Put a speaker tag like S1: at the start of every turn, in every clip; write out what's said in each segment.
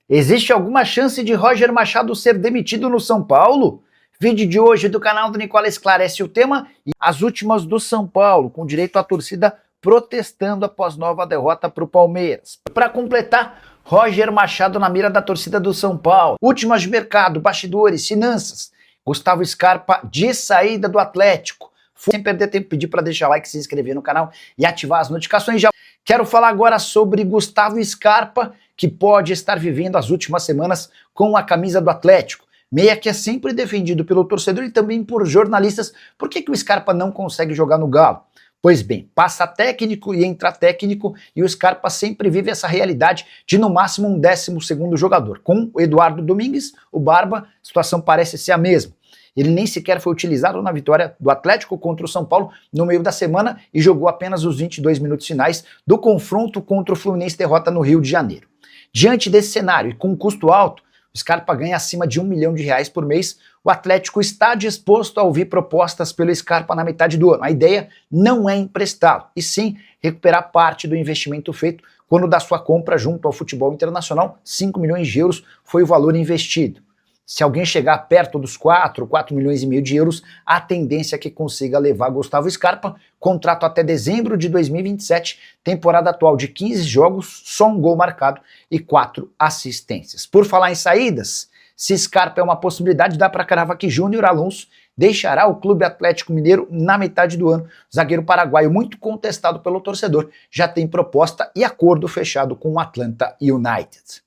S1: Existe alguma chance de Roger Machado ser demitido no São Paulo? Vídeo de hoje do canal do Nicola esclarece o tema e as últimas do São Paulo, com direito à torcida protestando após nova derrota para o Palmeiras. Para completar, Roger Machado na mira da torcida do São Paulo. Últimas de mercado, bastidores, finanças. Gustavo Scarpa de saída do Atlético. Sem perder tempo, pedir para deixar like, se inscrever no canal e ativar as notificações. Já quero falar agora sobre Gustavo Scarpa, que pode estar vivendo as últimas semanas com a camisa do Atlético. Meia que é sempre defendido pelo torcedor e também por jornalistas. Por que o Scarpa não consegue jogar no Galo? Pois bem, passa técnico e entra técnico e o Scarpa sempre vive essa realidade de no máximo um 12º jogador. Com o Eduardo Domingues, o Barba, a situação parece ser a mesma. Ele nem sequer foi utilizado na vitória do Atlético contra o São Paulo no meio da semana e jogou apenas os 22 minutos finais do confronto contra o Fluminense, derrota no Rio de Janeiro. Diante desse cenário e com um custo alto, o Scarpa ganha acima de R$1 milhão por mês, o Atlético está disposto a ouvir propostas pelo Scarpa na metade do ano. A ideia não é emprestá-lo, e sim recuperar parte do investimento feito quando da sua compra junto ao futebol internacional, 5 milhões de euros foi o valor investido. Se alguém chegar perto dos 4 milhões e meio de euros, a tendência é que consiga levar Gustavo Scarpa, contrato até dezembro de 2027, temporada atual de 15 jogos, só um gol marcado e 4 assistências. Por falar em saídas, se Scarpa é uma possibilidade, dá para cravar que Júnior Alonso deixará o Clube Atlético Mineiro na metade do ano. O zagueiro paraguaio, muito contestado pelo torcedor, já tem proposta e acordo fechado com o Atlanta United.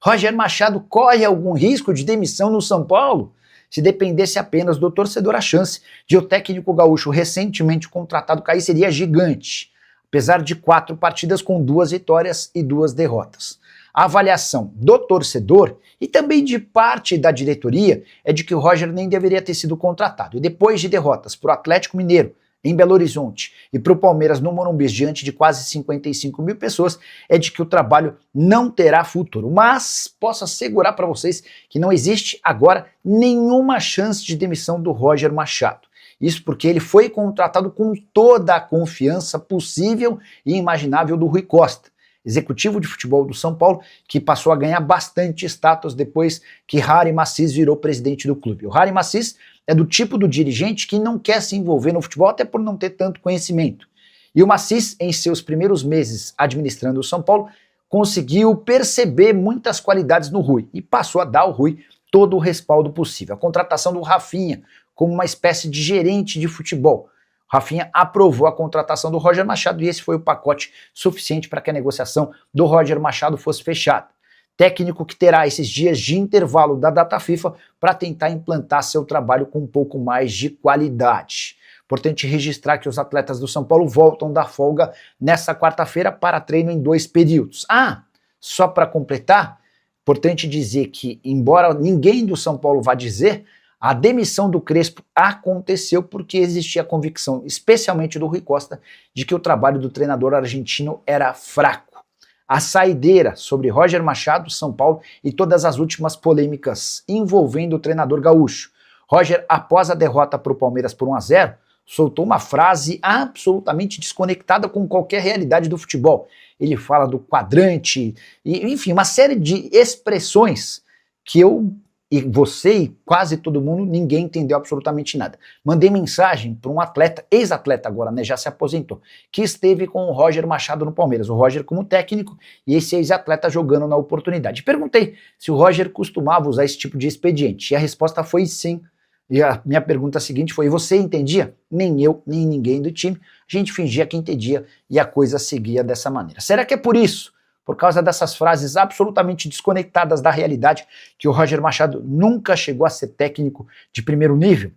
S1: Roger Machado corre algum risco de demissão no São Paulo? Se dependesse apenas do torcedor, a chance de o técnico gaúcho recentemente contratado cair seria gigante, apesar de 4 partidas com 2 vitórias e 2 derrotas. A avaliação do torcedor e também de parte da diretoria é de que o Roger nem deveria ter sido contratado. E depois de derrotas para o Atlético Mineiro, em Belo Horizonte, e para o Palmeiras no Morumbi, diante de quase 55 mil pessoas, é de que o trabalho não terá futuro. Mas posso assegurar para vocês que não existe agora nenhuma chance de demissão do Roger Machado. Isso porque ele foi contratado com toda a confiança possível e imaginável do Rui Costa, executivo de futebol do São Paulo, que passou a ganhar bastante status depois que Harry Macis virou presidente do clube. O Harry Macis é do tipo do dirigente que não quer se envolver no futebol, até por não ter tanto conhecimento. E o Macis, em seus primeiros meses administrando o São Paulo, conseguiu perceber muitas qualidades no Rui e passou a dar ao Rui todo o respaldo possível. A contratação do Rafinha como uma espécie de gerente de futebol. Rafinha aprovou a contratação do Roger Machado e esse foi o pacote suficiente para que a negociação do Roger Machado fosse fechada. Técnico que terá esses dias de intervalo da data FIFA para tentar implantar seu trabalho com um pouco mais de qualidade. Importante registrar que os atletas do São Paulo voltam da folga nessa quarta-feira para treino em 2 períodos. Só para completar, importante dizer que, embora ninguém do São Paulo vá dizer, a demissão do Crespo aconteceu porque existia a convicção, especialmente do Rui Costa, de que o trabalho do treinador argentino era fraco. A saideira sobre Roger Machado, São Paulo e todas as últimas polêmicas envolvendo o treinador gaúcho. Roger, após a derrota para o Palmeiras por 1-0, soltou uma frase absolutamente desconectada com qualquer realidade do futebol. Ele fala do quadrante, e, enfim, uma série de expressões que eu e você e quase todo mundo, ninguém entendeu absolutamente nada. Mandei mensagem para um atleta, ex-atleta agora, né, já se aposentou, que esteve com o Roger Machado no Palmeiras, o Roger como técnico e esse ex-atleta jogando na oportunidade. Perguntei se o Roger costumava usar esse tipo de expediente e a resposta foi sim. E a minha pergunta seguinte foi: você entendia? Nem eu, nem ninguém do time. A gente fingia que entendia e a coisa seguia dessa maneira. Será que é por isso? Por causa dessas frases absolutamente desconectadas da realidade, que o Roger Machado nunca chegou a ser técnico de primeiro nível?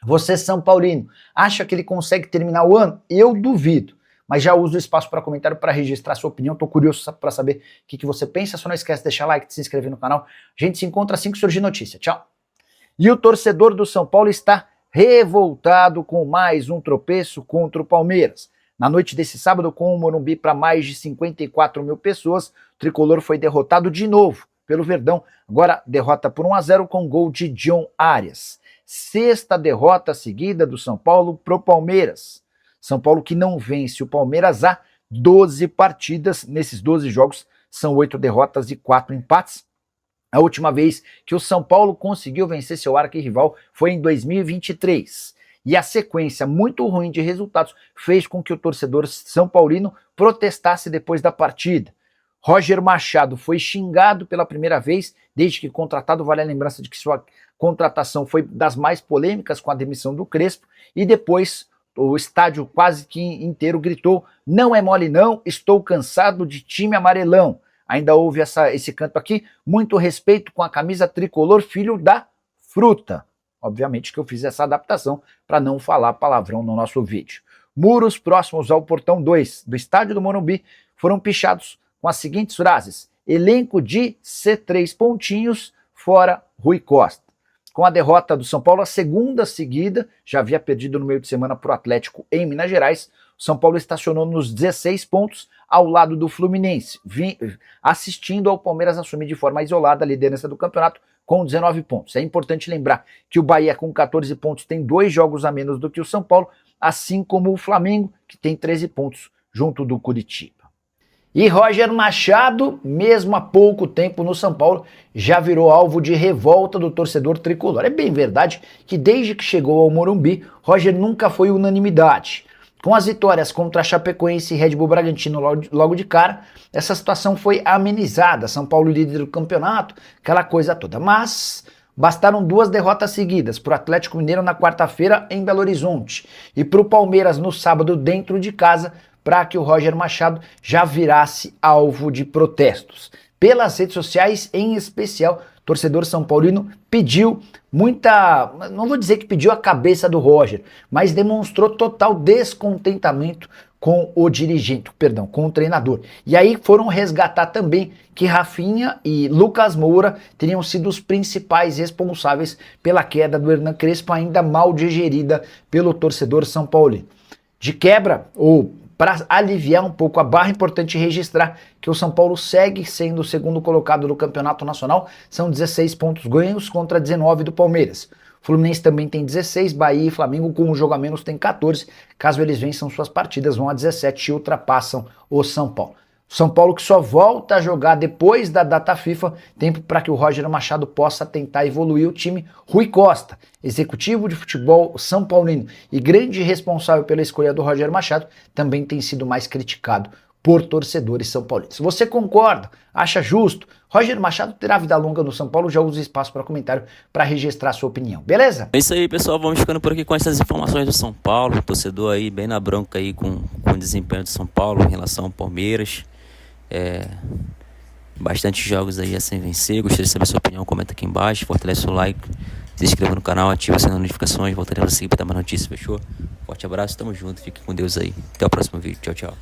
S1: Você, São Paulino, acha que ele consegue terminar o ano? Eu duvido, mas já uso o espaço para comentário para registrar sua opinião. Estou curioso para saber o que você pensa. Só não esquece de deixar like, de se inscrever no canal. A gente se encontra assim que surgir notícia. Tchau! E o torcedor do São Paulo está revoltado com mais um tropeço contra o Palmeiras. Na noite desse sábado, com o Morumbi para mais de 54 mil pessoas, o tricolor foi derrotado de novo pelo Verdão. Agora derrota por 1-0 com gol de John Arias. 6ª derrota seguida do São Paulo pro Palmeiras. São Paulo que não vence o Palmeiras há 12 partidas. Nesses 12 jogos são 8 derrotas e 4 empates. A última vez que o São Paulo conseguiu vencer seu arquirrival foi em 2023. E a sequência muito ruim de resultados fez com que o torcedor são paulino protestasse depois da partida. Roger Machado foi xingado pela primeira vez desde que contratado, vale a lembrança de que sua contratação foi das mais polêmicas com a demissão do Crespo, e depois o estádio quase que inteiro gritou: não é mole não, estou cansado de time amarelão. Ainda houve esse canto aqui, muito respeito com a camisa tricolor, filho da fruta. Obviamente que eu fiz essa adaptação para não falar palavrão no nosso vídeo. Muros próximos ao portão 2 do estádio do Morumbi foram pichados com as seguintes frases: elenco de C3 pontinhos, fora Rui Costa. Com a derrota do São Paulo, a segunda seguida, já havia perdido no meio de semana para o Atlético em Minas Gerais, o São Paulo estacionou nos 16 pontos ao lado do Fluminense, assistindo ao Palmeiras assumir de forma isolada a liderança do campeonato com 19 pontos. É importante lembrar que o Bahia com 14 pontos tem 2 jogos a menos do que o São Paulo, assim como o Flamengo, que tem 13 pontos junto do Curitiba. E Roger Machado, mesmo há pouco tempo no São Paulo, já virou alvo de revolta do torcedor tricolor. É bem verdade que desde que chegou ao Morumbi, Roger nunca foi unanimidade. Com as vitórias contra a Chapecoense e Red Bull Bragantino logo de cara, essa situação foi amenizada. São Paulo líder do campeonato, aquela coisa toda. Mas bastaram 2 derrotas seguidas para o Atlético Mineiro na quarta-feira em Belo Horizonte e para o Palmeiras no sábado dentro de casa, para que o Roger Machado já virasse alvo de protestos. Pelas redes sociais, em especial, o torcedor são paulino pediu não vou dizer que pediu a cabeça do Roger, mas demonstrou total descontentamento com com o treinador. E aí foram resgatar também que Rafinha e Lucas Moura teriam sido os principais responsáveis pela queda do Hernan Crespo, ainda mal digerida pelo torcedor são paulino. De quebra, ou para aliviar um pouco a barra, é importante registrar que o São Paulo segue sendo o segundo colocado do Campeonato Nacional, são 16 pontos ganhos contra 19 do Palmeiras. O Fluminense também tem 16, Bahia e Flamengo com um jogo a menos tem 14, caso eles vençam suas partidas vão a 17 e ultrapassam o São Paulo. São Paulo que só volta a jogar depois da data FIFA, tempo para que o Roger Machado possa tentar evoluir o time. Rui Costa, executivo de futebol são paulino e grande responsável pela escolha do Roger Machado, também tem sido mais criticado por torcedores são paulinos. Você concorda? Acha justo? Roger Machado terá vida longa no São Paulo? Já usa espaço para comentário para registrar sua opinião, beleza?
S2: É isso aí, pessoal, vamos ficando por aqui com essas informações do São Paulo, torcedor aí bem na bronca aí com o desempenho do São Paulo em relação ao Palmeiras. Bastante jogos aí a sem vencer. Gostaria de saber a sua opinião, comenta aqui embaixo, fortalece o like, se inscreva no canal, ativa as notificações, voltaremos a seguir para dar mais notícias, fechou? Forte abraço, tamo junto, fique com Deus aí, até o próximo vídeo, tchau, tchau.